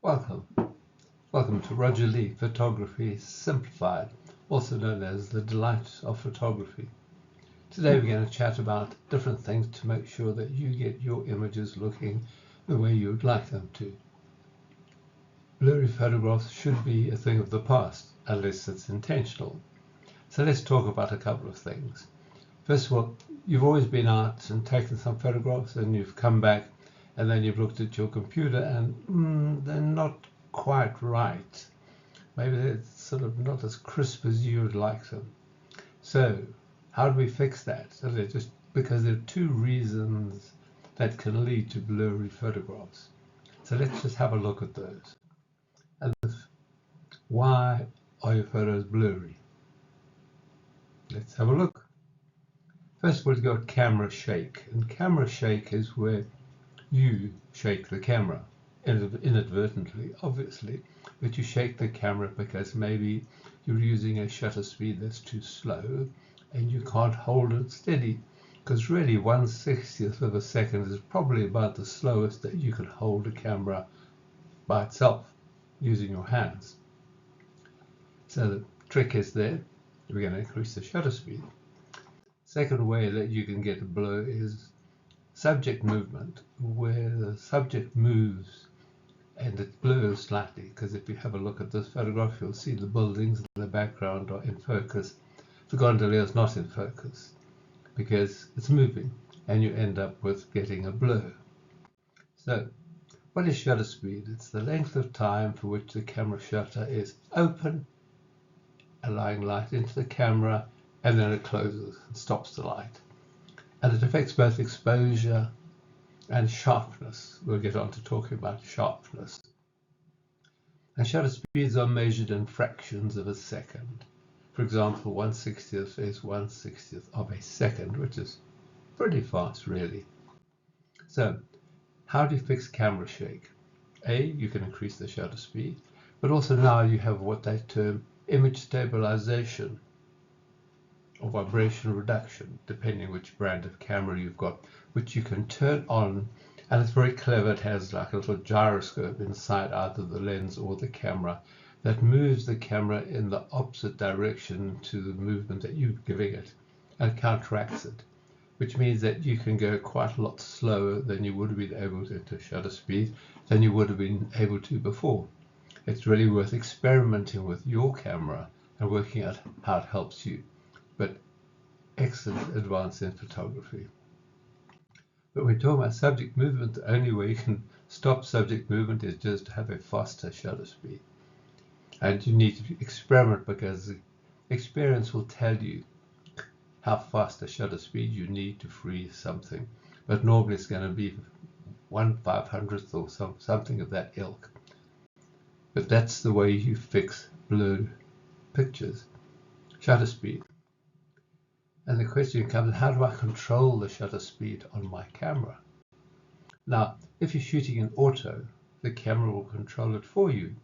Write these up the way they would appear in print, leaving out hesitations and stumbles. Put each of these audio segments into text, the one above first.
Welcome. Welcome to Roger Lee Photography Simplified, also known as the delight of photography. Today we're going to chat about different things to make sure that you get your images looking the way you would like them to. Blurry photographs should be a thing of the past, unless it's intentional. So let's talk about a couple of things. First of all, you've always been out and taken some photographs and you've come back and then you've looked at your computer and they're not quite right. Maybe they're sort of not as crisp as you would like them. So how do we fix that? So just because there are two reasons that can lead to blurry photographs. So let's just have a look at those. And why are your photos blurry? Let's have a look. First of all, you've got camera shake. And camera shake is where you shake the camera inadvertently, obviously, but you shake the camera because maybe you're using a shutter speed that's too slow and you can't hold it steady, because really 1/60th of a second is probably about the slowest that you could hold a camera by itself using your hands. So the trick is there. We're going to increase the shutter speed. Second way that you can get a blur is subject movement, where the subject moves and it blurs slightly, because if you have a look at this photograph, you'll see the buildings in the background are in focus. The gondolier is not in focus because it's moving, and you end up with getting a blur. So what is shutter speed? It's the length of time for which the camera shutter is open, allowing light into the camera, and then it closes and stops the light. And it affects both exposure and sharpness. We'll get on to talking about sharpness. And shutter speeds are measured in fractions of a second. For example, 1/60th is 1/60th of a second, which is pretty fast, really. So, how do you fix camera shake? You can increase the shutter speed, but also now you have what they term image stabilization or vibration reduction, depending which brand of camera you've got, which you can turn on, and it's very clever. It has like a little gyroscope inside either the lens or the camera that moves the camera in the opposite direction to the movement that you're giving it, and counteracts it, which means that you can go quite a lot slower than you would have been able to at shutter speed than you would have been able to before. It's really worth experimenting with your camera and working out how it helps you. But excellent advance in photography. But when we talk about subject movement, the only way you can stop subject movement is just to have a faster shutter speed. And you need to experiment, because experience will tell you how fast a shutter speed you need to freeze something. But normally it's going to be 1/500th or something of that ilk. But that's the way you fix blurred pictures. Shutter speed. And the question comes, how do I control the shutter speed on my camera? Now, if you're shooting in auto, the camera will control it for you.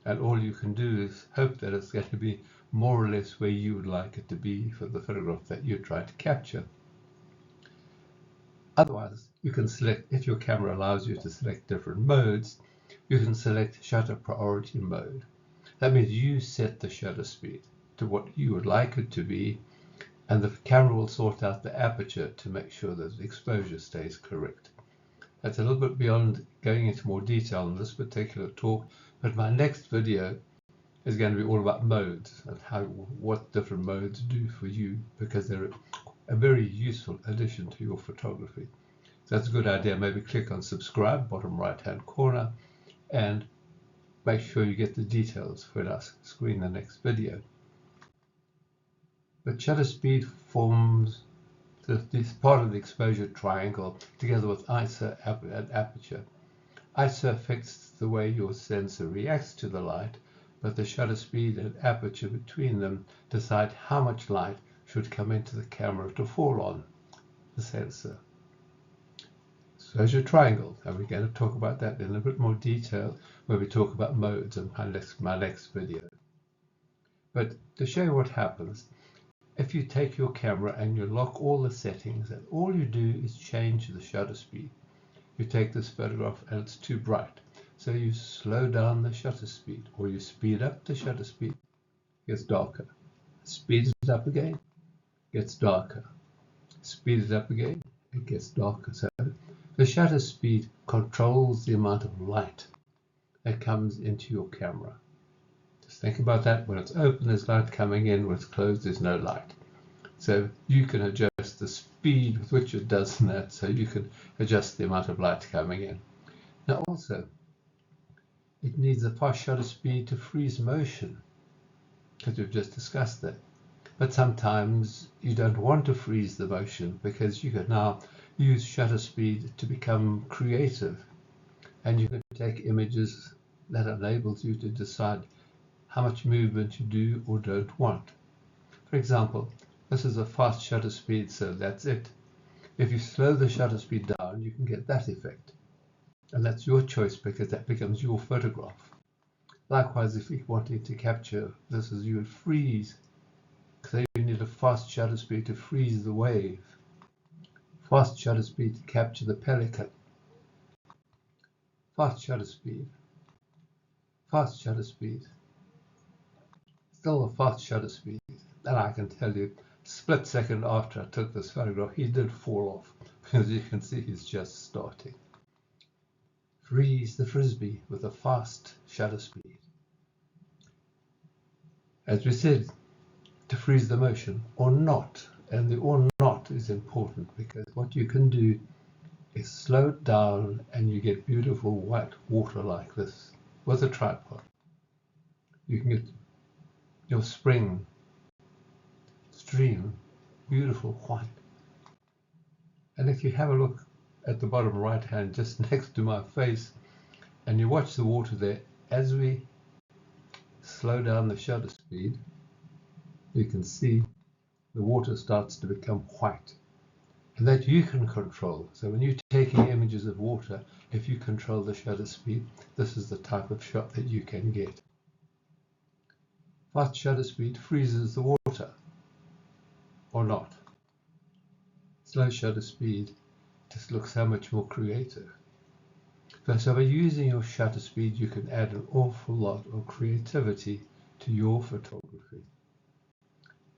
And all you can do is hope that it's going to be more or less where you would like it to be for the photograph that you're trying to capture. Otherwise, you can select, if your camera allows you to select different modes, you can select shutter priority mode. That means you set the shutter speed to what you would like it to be, and the camera will sort out the aperture to make sure that the exposure stays correct. That's a little bit beyond going into more detail in this particular talk, but my next video is going to be all about modes and what different modes do for you, because they're a very useful addition to your photography. So that's a good idea. Maybe click on subscribe, bottom right hand corner, and make sure you get the details when I screen the next video. But shutter speed forms this part of the exposure triangle together with ISO and aperture. ISO affects the way your sensor reacts to the light, but the shutter speed and aperture between them decide how much light should come into the camera to fall on the sensor. So as your triangle, and we're going to talk about that in a bit more detail when we talk about modes in my next video. But to show you what happens, if you take your camera and you lock all the settings, and all you do is change the shutter speed. You take this photograph and it's too bright. So you slow down the shutter speed, or you speed up the shutter speed, it gets darker. Speed it up again, it gets darker. Speed it up again, it gets darker. So the shutter speed controls the amount of light that comes into your camera. Just think about that. When it's open, there's light coming in. When it's closed, there's no light. So you can adjust the speed with which it does that, so you can adjust the amount of light coming in. Now also, it needs a fast shutter speed to freeze motion, because we've just discussed that. But sometimes you don't want to freeze the motion, because you can now use shutter speed to become creative, and you can take images that enables you to decide how much movement you do or don't want. For example, this is a fast shutter speed, so that's it. If you slow the shutter speed down, you can get that effect. And that's your choice, because that becomes your photograph. Likewise, if you're wanting to capture this as you would freeze, so you need a fast shutter speed to freeze the wave. Fast shutter speed to capture the pelican. Fast shutter speed. Fast shutter speed. Still a fast shutter speed. And I can tell you, split second after I took this photograph, he did fall off. As you can see, he's just starting. Freeze the frisbee with a fast shutter speed. As we said, to freeze the motion or not. And the or not is important, because what you can do is slow it down and you get beautiful white water like this with a tripod. You can get your spring stream, beautiful white. And if you have a look at the bottom right hand just next to my face and you watch the water there, as we slow down the shutter speed, you can see the water starts to become white, and that you can control. So when you're taking images of water, if you control the shutter speed, this is the type of shot that you can get. Fast shutter speed freezes the water or not. Slow shutter speed just looks so much more creative. So by using your shutter speed, you can add an awful lot of creativity to your photography.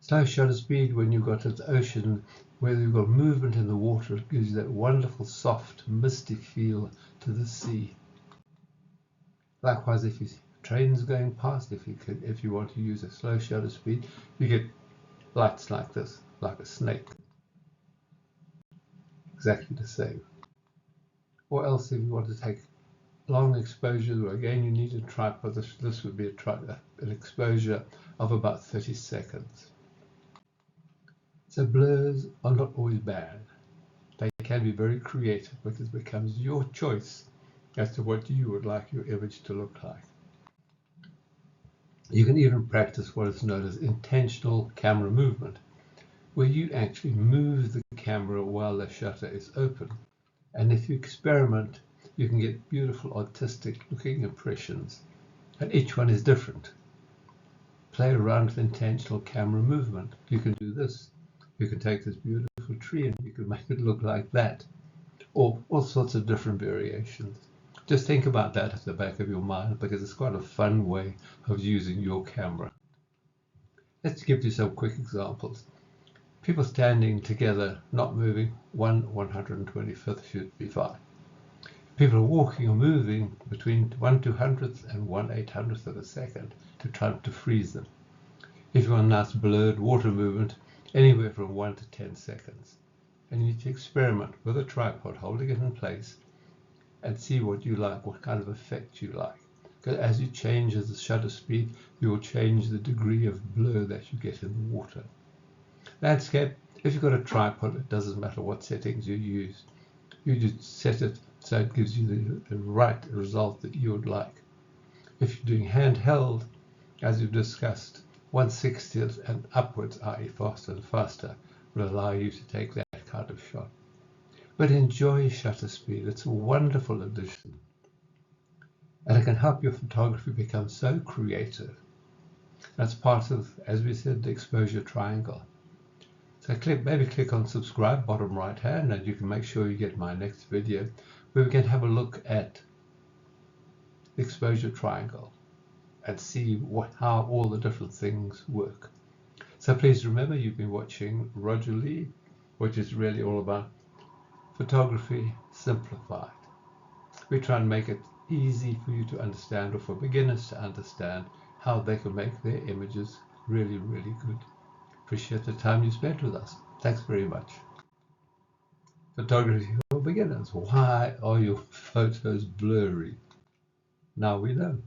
Slow shutter speed, when you've got an ocean where you've got movement in the water, it gives you that wonderful, soft, misty feel to the sea. Likewise, if you see trains going past, if you want to use a slow shutter speed, you get lights like this, like a snake. Exactly the same. Or else, if you want to take long exposures, well, again, you need a tripod. This would be an exposure of about 30 seconds. So blurs are not always bad. They can be very creative, because it becomes your choice as to what you would like your image to look like. You can even practice what is known as intentional camera movement, where you actually move the camera while the shutter is open. And if you experiment, you can get beautiful artistic looking impressions, and each one is different. Play around with intentional camera movement. You can do this. You can take this beautiful tree and you can make it look like that, or all sorts of different variations. Just think about that at the back of your mind, because it's quite a fun way of using your camera. Let's give you some quick examples. People standing together, not moving, 1/125th should be fine. People are walking or moving between 1/200th and 1/800th of a second to try to freeze them. If you want a nice blurred water movement, anywhere from 1 to 10 seconds. And you need to experiment with a tripod, holding it in place, and see what you like, what kind of effect you like. Because as you change the shutter speed, you will change the degree of blur that you get in the water. Landscape, if you've got a tripod, it doesn't matter what settings you use. You just set it so it gives you the right result that you would like. If you're doing handheld, as we've discussed, 1/60th and upwards, i.e. faster and faster, will allow you to take that kind of shot. But enjoy shutter speed. It's a wonderful addition. And it can help your photography become so creative. That's part of, as we said, the exposure triangle. So maybe click on subscribe, bottom right hand, and you can make sure you get my next video, where we can have a look at the exposure triangle and see how all the different things work. So please remember, you've been watching Roger Lee, which is really all about photography simplified. We try and make it easy for you to understand, or for beginners to understand, how they can make their images really, really good. Appreciate the time you spent with us. Thanks very much. Photography for beginners. Why are your photos blurry? Now we know.